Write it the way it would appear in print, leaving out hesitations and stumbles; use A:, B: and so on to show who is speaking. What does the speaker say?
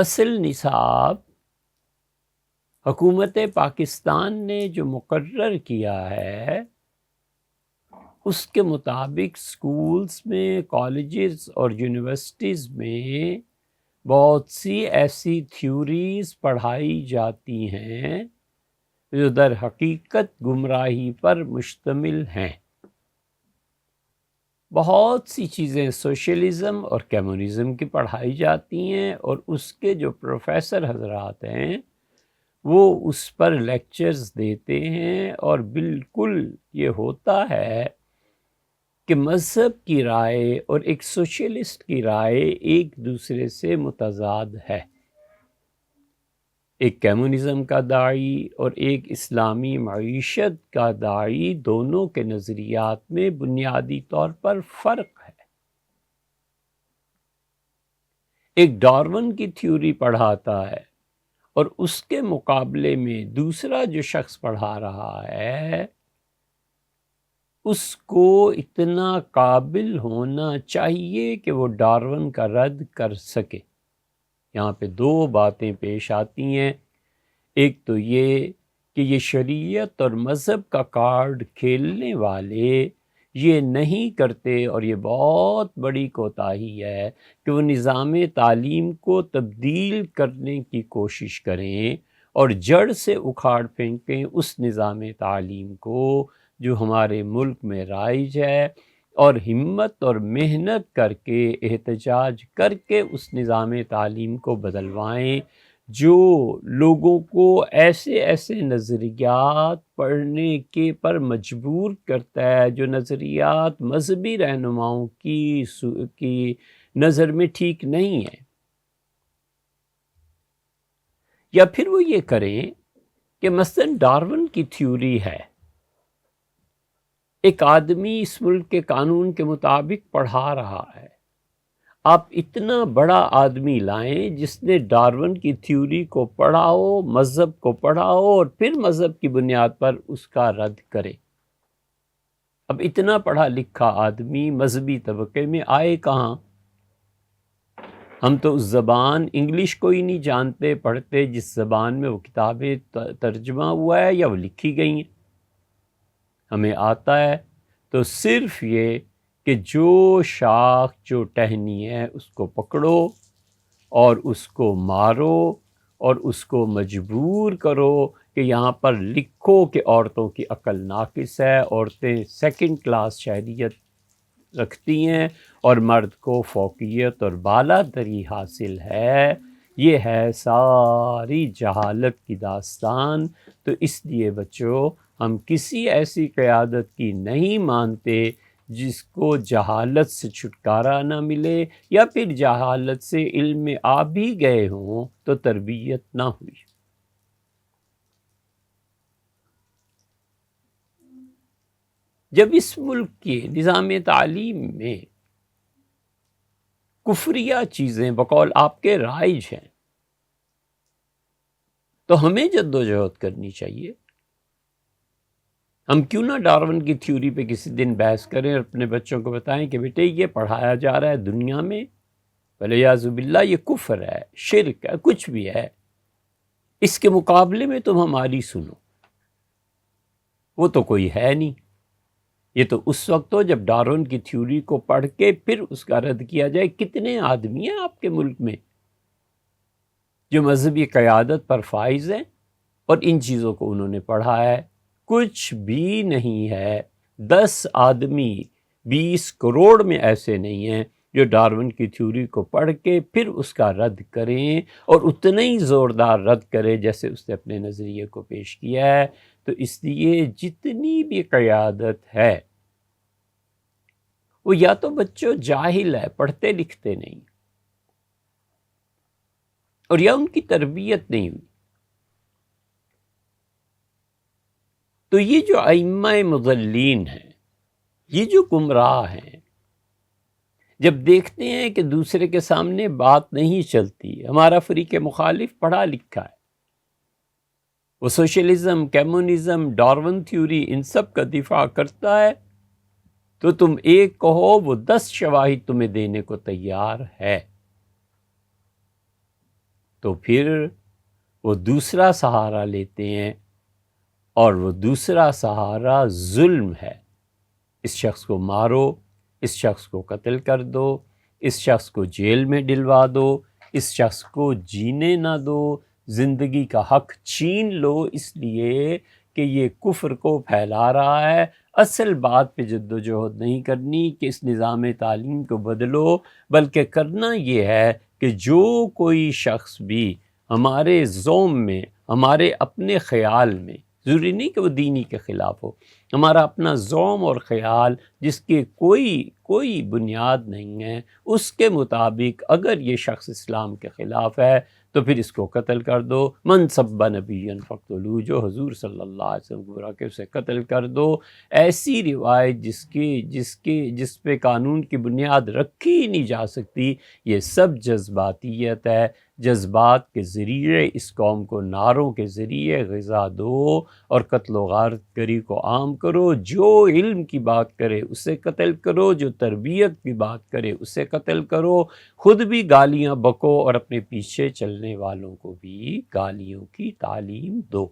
A: اصل نصاب حکومت پاکستان نے جو مقرر کیا ہے اس کے مطابق سکولز میں، کالجز اور یونیورسٹیز میں بہت سی ایسی تھیوریز پڑھائی جاتی ہیں جو در حقیقت گمراہی پر مشتمل ہیں۔ بہت سی چیزیں سوشلزم اور کمیونزم کی پڑھائی جاتی ہیں، اور اس کے جو پروفیسر حضرات ہیں وہ اس پر لیکچرز دیتے ہیں، اور بالکل یہ ہوتا ہے کہ مذہب کی رائے اور ایک سوشلسٹ کی رائے ایک دوسرے سے متضاد ہے۔ ایک کمیونزم کا داعی اور ایک اسلامی معیشت کا داعی، دونوں کے نظریات میں بنیادی طور پر فرق ہے۔ ایک ڈارون کی تھیوری پڑھاتا ہے اور اس کے مقابلے میں دوسرا جو شخص پڑھا رہا ہے اس کو اتنا قابل ہونا چاہیے کہ وہ ڈارون کا رد کر سکے۔ یہاں پہ دو باتیں پیش آتی ہیں، ایک تو یہ کہ یہ شریعت اور مذہب کا کارڈ کھیلنے والے یہ نہیں کرتے، اور یہ بہت بڑی کوتاہی ہے کہ وہ نظام تعلیم کو تبدیل کرنے کی کوشش کریں اور جڑ سے اکھاڑ پھینکیں اس نظام تعلیم کو جو ہمارے ملک میں رائج ہے، اور ہمت اور محنت کر کے، احتجاج کر کے اس نظام تعلیم کو بدلوائیں جو لوگوں کو ایسے ایسے نظریات پڑھنے کے پر مجبور کرتا ہے جو نظریات مذہبی رہنماؤں کی نظر میں ٹھیک نہیں ہے۔ یا پھر وہ یہ کریں کہ مثلا ڈارون کی تھیوری ہے، ایک آدمی اس ملک کے قانون کے مطابق پڑھا رہا ہے، آپ اتنا بڑا آدمی لائیں جس نے ڈارون کی تھیوری کو پڑھا ہو، مذہب کو پڑھا ہو، اور پھر مذہب کی بنیاد پر اس کا رد کرے۔ اب اتنا پڑھا لکھا آدمی مذہبی طبقے میں آئے کہاں؟ ہم تو اس زبان انگلش کو ہی نہیں جانتے پڑھتے جس زبان میں وہ کتابیں ترجمہ ہوا ہے یا وہ لکھی گئی ہیں۔ ہمیں آتا ہے تو صرف یہ کہ جو شاخ جو ٹہنی ہے اس کو پکڑو اور اس کو مارو اور اس کو مجبور کرو کہ یہاں پر لکھو کہ عورتوں کی عقل ناقص ہے، عورتیں سیکنڈ کلاس شہریت رکھتی ہیں اور مرد کو فوقیت اور بالادری حاصل ہے۔ یہ ہے ساری جہالت کی داستان۔ تو اس لیے بچوں، ہم کسی ایسی قیادت کی نہیں مانتے جس کو جہالت سے چھٹکارا نہ ملے، یا پھر جہالت سے علم میں آ بھی گئے ہوں تو تربیت نہ ہوئی۔ جب اس ملک کے نظام تعلیم میں کفریہ چیزیں بقول آپ کے رائج ہیں تو ہمیں جدوجہد کرنی چاہیے۔ ہم کیوں نہ ڈارون کی تھیوری پہ کسی دن بحث کریں اور اپنے بچوں کو بتائیں کہ بیٹے یہ پڑھایا جا رہا ہے دنیا میں، وَلِعِیَاذُ بِاللَّہ یہ کفر ہے، شرک ہے، کچھ بھی ہے، اس کے مقابلے میں تم ہماری سنو۔ وہ تو کوئی ہے نہیں۔ یہ تو اس وقت ہو جب ڈارون کی تھیوری کو پڑھ کے پھر اس کا رد کیا جائے۔ کتنے آدمی ہیں آپ کے ملک میں جو مذہبی قیادت پر فائز ہیں اور ان چیزوں کو انہوں نے پڑھا ہے؟ کچھ بھی نہیں ہے۔ 10 آدمی 20 کروڑ میں ایسے نہیں ہیں جو ڈارون کی تھیوری کو پڑھ کے پھر اس کا رد کریں، اور اتنا ہی زوردار رد کرے جیسے اس نے اپنے نظریے کو پیش کیا ہے۔ تو اس لیے جتنی بھی قیادت ہے وہ یا تو بچوں جاہل ہے، پڑھتے لکھتے نہیں، اور یا ان کی تربیت نہیں ہوئی۔ تو یہ جو ائمہ مضلین ہیں، یہ جو گمراہ ہیں، جب دیکھتے ہیں کہ دوسرے کے سامنے بات نہیں چلتی، ہمارا فریق مخالف پڑھا لکھا ہے، وہ سوشلزم، کمیونزم، ڈارون تھیوری ان سب کا دفاع کرتا ہے، تو تم ایک کہو وہ 10 شواہد تمہیں دینے کو تیار ہے۔ تو پھر وہ دوسرا سہارا لیتے ہیں، اور وہ دوسرا سہارا ظلم ہے۔ اس شخص کو مارو، اس شخص کو قتل کر دو، اس شخص کو جیل میں ڈلوا دو، اس شخص کو جینے نہ دو، زندگی کا حق چھین لو، اس لیے کہ یہ کفر کو پھیلا رہا ہے۔ اصل بات پہ جد و جہد نہیں کرنی کہ اس نظام تعلیم کو بدلو، بلکہ کرنا یہ ہے کہ جو کوئی شخص بھی ہمارے ذوم میں، ہمارے اپنے خیال میں، ضروری نہیں کہ وہ دینی کے خلاف ہو، ہمارا اپنا ذوم اور خیال جس کے کوئی بنیاد نہیں ہے، اس کے مطابق اگر یہ شخص اسلام کے خلاف ہے تو پھر اس کو قتل کر دو۔ من سب نبی فاقتلوہ، جو حضور صلی اللہ علیہ وسلم کو برا کہ اسے قتل کر دو۔ ایسی روایت جس پہ قانون کی بنیاد رکھی ہی نہیں جا سکتی، یہ سب جذباتیت ہے۔ جذبات کے ذریعے اس قوم کو نعروں کے ذریعے غذا دو اور قتل و غارت گری کو عام کرو۔ جو علم کی بات کرے اسے قتل کرو، جو تربیت کی بات کرے اسے قتل کرو، خود بھی گالیاں بکو اور اپنے پیچھے چلنے والوں کو بھی گالیوں کی تعلیم دو۔